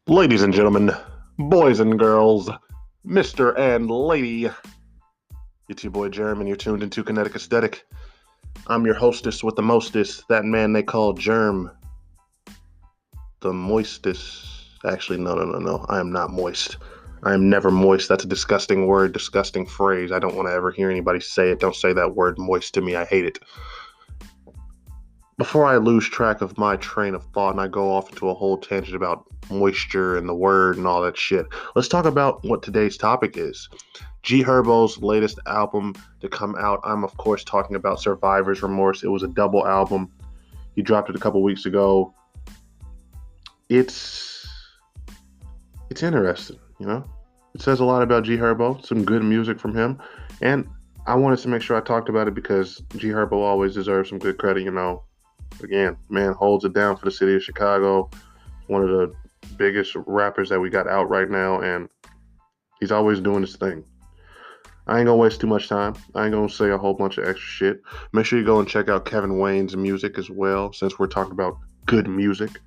Ladies and gentlemen, boys and girls, Mr. and Lady, it's your boy Jeremy, and you're tuned into Kinetic Aesthetic. I'm your hostess with the mostest, that man they call Germ, the moistest. Actually, no. I am not moist. I am never moist. That's a disgusting word, disgusting phrase. I don't want to ever hear anybody say it. Don't say that word moist to me. I hate it. Before I lose track of my train of thought and I go off into a whole tangent about moisture and the word and all that shit, let's talk about what today's topic is. GHerbo's latest album to come out. I'm, of course, talking about Survivor's Remorse. It was a double album. He dropped it a couple weeks ago. It's interesting, you know? It says a lot about GHerbo, some good music from him. And I wanted to make sure I talked about it because GHerbo always deserves some good credit, you know. Again, man holds it down for the city of Chicago. One of the biggest rappers that we got out right now, and he's always doing his thing. I ain't gonna waste too much time. I ain't gonna say a whole bunch of extra shit. Make sure you go and check out Kevin Wayne's music as well, since we're talking about good music.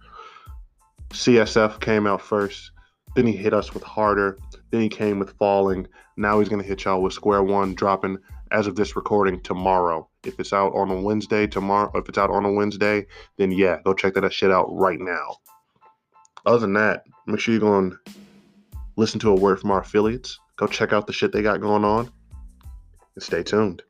CSF came out first, then he hit us with Harder, then he came with Falling. Now he's gonna hit y'all with Square One, dropping as of this recording tomorrow. If it's out on a Wednesday tomorrow, if it's out on a Wednesday, then yeah, go check that shit out right now. Other than that, make sure you go and listen to a word from our affiliates. Go check out the shit they got going on, and stay tuned.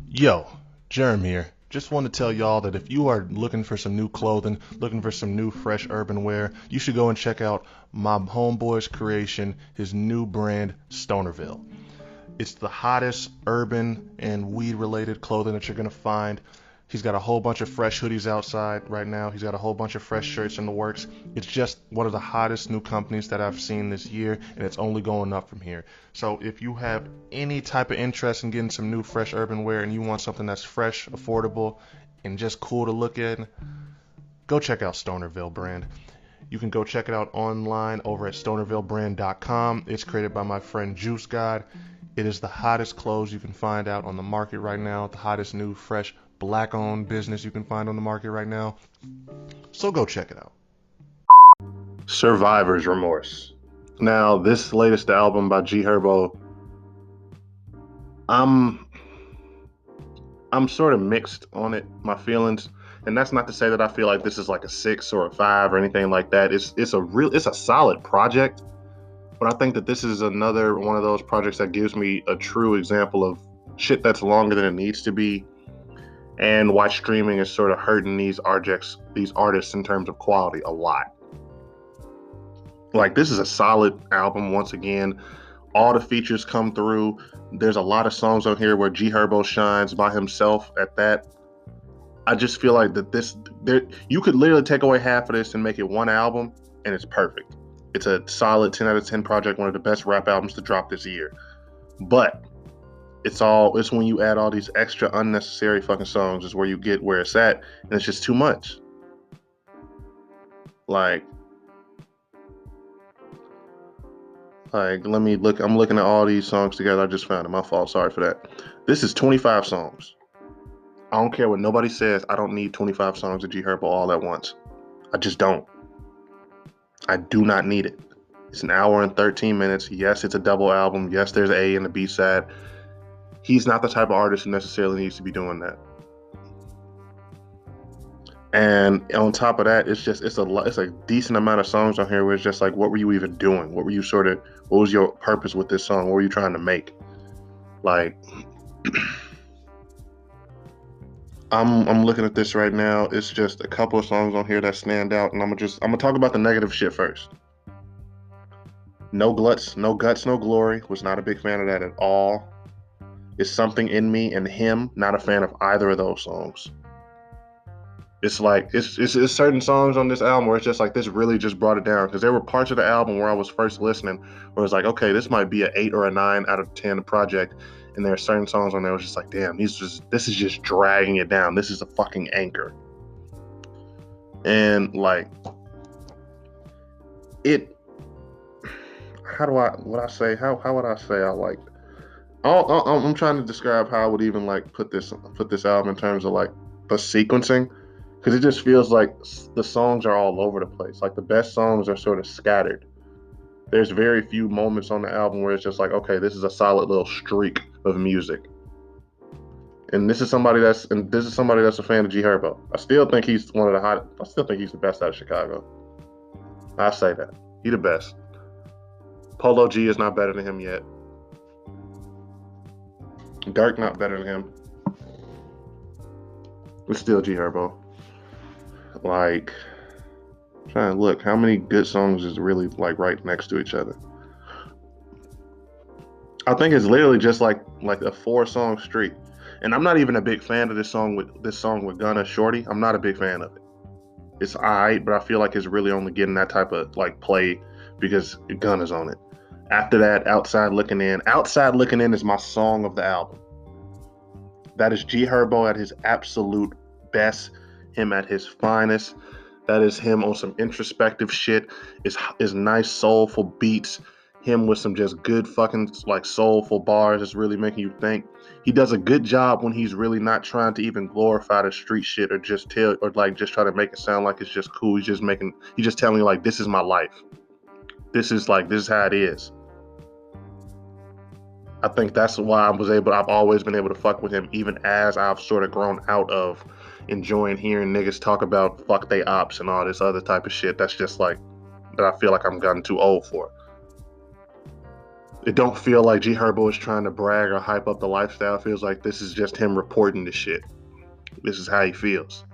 Yo, Jerem here. Just want to tell y'all that if you are looking for some new clothing, looking for some new fresh urban wear, you should go and check out my homeboy's creation, his new brand, Stonerville. It's the hottest urban and weed related clothing that you're going to find. He's got a whole bunch of fresh hoodies outside right now. He's got a whole bunch of fresh shirts in the works. It's just one of the hottest new companies that I've seen this year, and it's only going up from here. So if you have any type of interest in getting some new fresh urban wear and you want something that's fresh, affordable, and just cool to look at, go check out Stonerville brand. You can go check it out online over at stonervillebrand.com. It's created by my friend Juice God. It is the hottest clothes you can find out on the market right now, the hottest new fresh black-owned business you can find on the market right now. So go check it out. Survivor's Remorse. Now, this latest album by GHerbo, I'm sort of mixed on it, my feelings. And that's not to say that I feel like this is like a 6 or a 5 or anything like that. It's a solid project. But I think that this is another one of those projects that gives me a true example of shit that's longer than it needs to be, and why streaming is sort of hurting these artists in terms of quality a lot. Like, this is a solid album once again. All the features come through. There's a lot of songs on here where GHerbo shines by himself at that. I just feel like that you could literally take away half of this and make it one album, and it's perfect. It's a solid 10 out of 10 project, one of the best rap albums to drop this year. But it's when you add all these extra unnecessary fucking songs is where you get where it's at, and it's just too much. Like let me look. I'm looking at all these songs together. I just found it. My fault. Sorry for that. This is 25 songs. I don't care what nobody says. I don't need 25 songs of GHerbo all at once. I just don't. I do not need it. It's an hour and 13 minutes. Yes, it's a double album. Yes, there's A and the B side. He's not the type of artist who necessarily needs to be doing that. And on top of that, it's a decent amount of songs on here where it's just like, what were you even doing? What was your purpose with this song? What were you trying to make? Like, I'm looking at this right now. It's just a couple of songs on here that stand out, and I'm gonna talk about the negative shit first. No Guts, No Glory. Was not a big fan of that at all. It's Something in Me and Him. Not a fan of either of those songs. It's like it's certain songs on this album where it's just like, this really just brought it down, because there were parts of the album where I was first listening where it's like, okay, this might be an 8 or a 9 out of 10 project, and there are certain songs on there where it's just like, damn, this is just dragging it down. This is a fucking anchor. And like it, how would I say I liked it? I'm trying to describe how I would even like put this album in terms of like the sequencing, because it just feels like the songs are all over the place. Like the best songs are sort of scattered. There's very few moments on the album where it's just like, okay, this is a solid little streak of music. And this is somebody that's a fan of GHerbo. I still think he's one of the hot. I still think he's the best out of Chicago. I say that he the best. Polo G is not better than him yet. Dirk not better than him. It's still GHerbo. Like, I'm trying to look, how many good songs is really like right next to each other? I think it's literally just like a 4-song streak. And I'm not even a big fan of this song with Gunna Shorty. I'm not a big fan of it. It's alright, but I feel like it's really only getting that type of like play because Gunna's on it. After that, Outside Looking In. Outside Looking In is my song of the album. That is GHerbo at his absolute best, him at his finest. That is him on some introspective shit. Is nice soulful beats. Him with some just good fucking like soulful bars that's really making you think. He does a good job when he's really not trying to even glorify the street shit or just just try to make it sound like it's just cool. He's just telling you like, this is my life. This is how it is. I think that's why I've always been able to fuck with him, even as I've sort of grown out of enjoying hearing niggas talk about fuck they ops and all this other type of shit. That's just like, that I feel like I'm gotten too old for. It don't feel like GHerbo is trying to brag or hype up the lifestyle. It feels like this is just him reporting the shit. This is how he feels.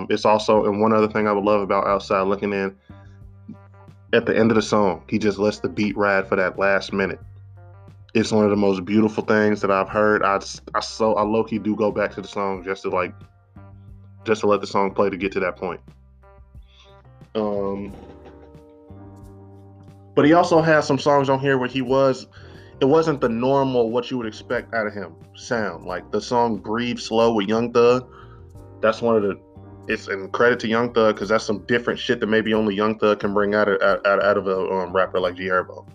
It's also, and one other thing I would love about Outside Looking In, at the end of the song, he just lets the beat ride for that last minute. It's one of the most beautiful things that I've heard. I low-key do go back to the song just to let the song play to get to that point. But he also has some songs on here where it wasn't the normal what you would expect out of him sound. Like the song Breathe Slow with Young Thug. That's it's in credit to Young Thug because that's some different shit that maybe only Young Thug can bring out of a rapper like GHerbo.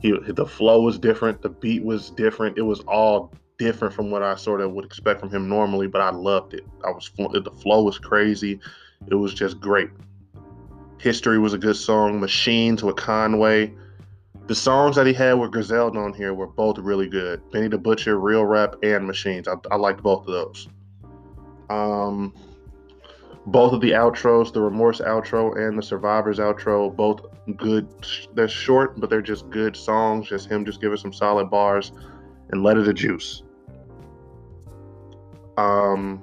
The flow was different, the beat was different. It was all different from what I sort of would expect from him normally, but I loved it. The flow was crazy. It was just great. History was a good song. Machines with Conway. The songs that he had with Griselda on here were both really good. Benny the Butcher, Real Rap, and Machines. I liked both of those. Both of the outros, the Remorse outro and the Survivors outro, both good. They're short, but they're just good songs. Just him just giving some solid bars and let it a juice. I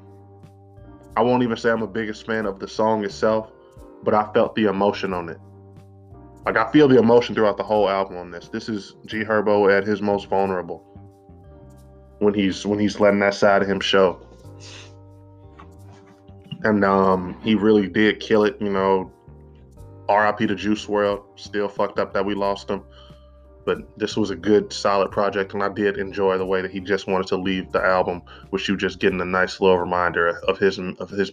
won't even say I'm a biggest fan of the song itself, but I felt the emotion on it. Like I feel the emotion throughout the whole album on this. This is GHerbo at his most vulnerable when he's letting that side of him show. And he really did kill it, R.I.P. to Juice WRLD. Still fucked up that we lost him. But this was a good, solid project, and I did enjoy the way that he just wanted to leave the album with you just getting a nice little reminder of his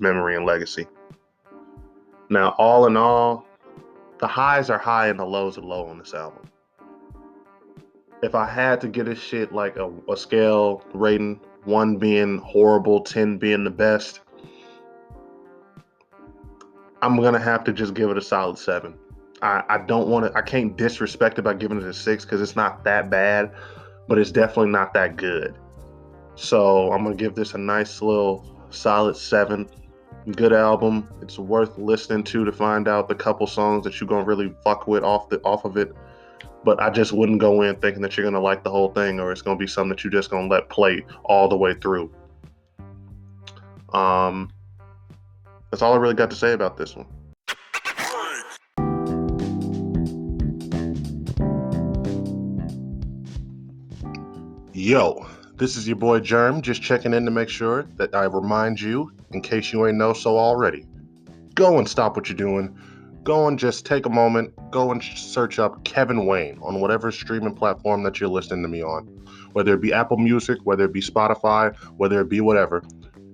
memory and legacy. Now, all in all, the highs are high and the lows are low on this album. If I had to get this shit like a scale rating, 1 being horrible, 10 being the best, I'm gonna have to just give it a solid 7. I can't disrespect it by giving it a 6 because it's not that bad, but it's definitely not that good. So I'm gonna give this a nice little solid 7. Good album. It's worth listening to find out the couple songs that you're gonna really fuck with off of it. But I just wouldn't go in thinking that you're gonna like the whole thing or it's gonna be something that you're just gonna let play all the way through. That's all I really got to say about this one. Yo, this is your boy Germ, just checking in to make sure that I remind you, in case you ain't know so already, go and stop what you're doing. Go and just take a moment, go and search up Kevin Wayne on whatever streaming platform that you're listening to me on. Whether it be Apple Music, whether it be Spotify, whether it be whatever.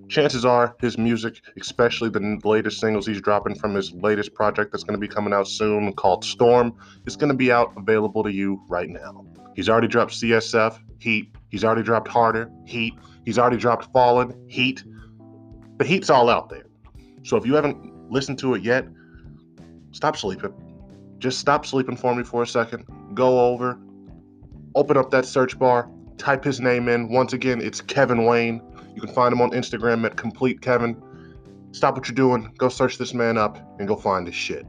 Chances are his music, especially the latest singles he's dropping from his latest project that's going to be coming out soon called Storm, is going to be out available to you right now. He's already dropped CSF, Heat. He's already dropped Harder, Heat. He's already dropped Fallen, Heat. The heat's all out there. So if you haven't listened to it yet, stop sleeping. Just stop sleeping for me for a second. Go over, open up that search bar, type his name in. Once again, it's Kevin Wayne. You can find him on Instagram at Complete Kevin. Stop what you're doing, go search this man up, and go find his shit.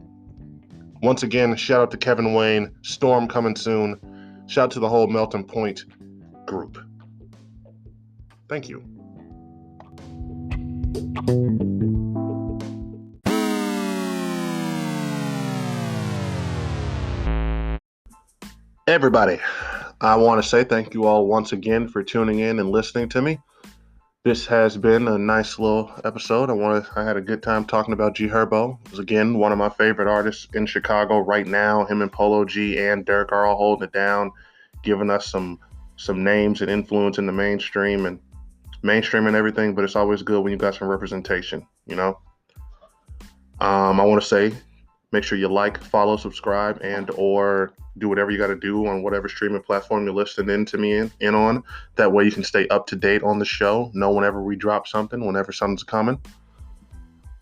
Once again, shout out to Kevin Wayne. Storm coming soon. Shout out to the whole Melting Point group. Thank you. Everybody, I want to say thank you all once again for tuning in and listening to me. This has been a nice little episode. I had a good time talking about GHerbo. It was, again, one of my favorite artists in Chicago right now. Him and Polo G and Dirk are all holding it down, giving us some names and influence in the mainstream and everything, but it's always good when you got some representation, you know? I want to say, make sure you like, follow, subscribe, and or do whatever you got to do on whatever streaming platform you're listening in to me in on. That way you can stay up to date on the show, know whenever we drop something, whenever something's coming.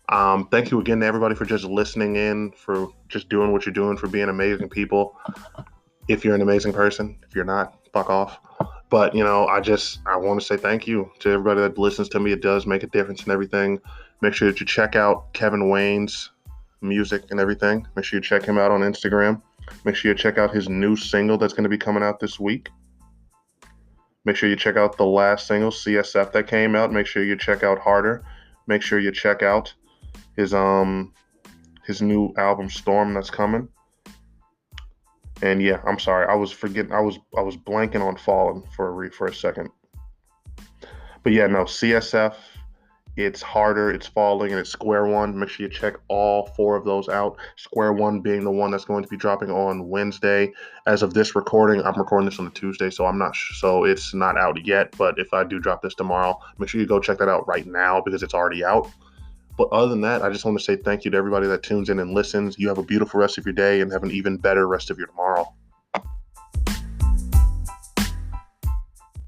Thank you again to everybody for just listening in, for just doing what you're doing, for being amazing people. If you're an amazing person, if you're not, fuck off. But, you know, I want to say thank you to everybody that listens to me. It does make a difference and everything. Make sure that you check out Kevin Wayne's music and everything. Make sure you check him out on Instagram. Make sure you check out his new single that's going to be coming out this week. Make sure you check out the last single, CSF, that came out. Make sure you check out Harder. Make sure you check out his new album Storm that's coming. And yeah, I'm sorry, I was blanking on Fallen for a second. But yeah, no, CSF, it's Harder, it's Falling, and it's Square One. Make sure you check all 4 of those out. Square One being the one that's going to be dropping on Wednesday. As of this recording, I'm recording this on a Tuesday, so so it's not out yet. But if I do drop this tomorrow, make sure you go check that out right now because it's already out. But other than that, I just want to say thank you to everybody that tunes in and listens. You have a beautiful rest of your day and have an even better rest of your tomorrow.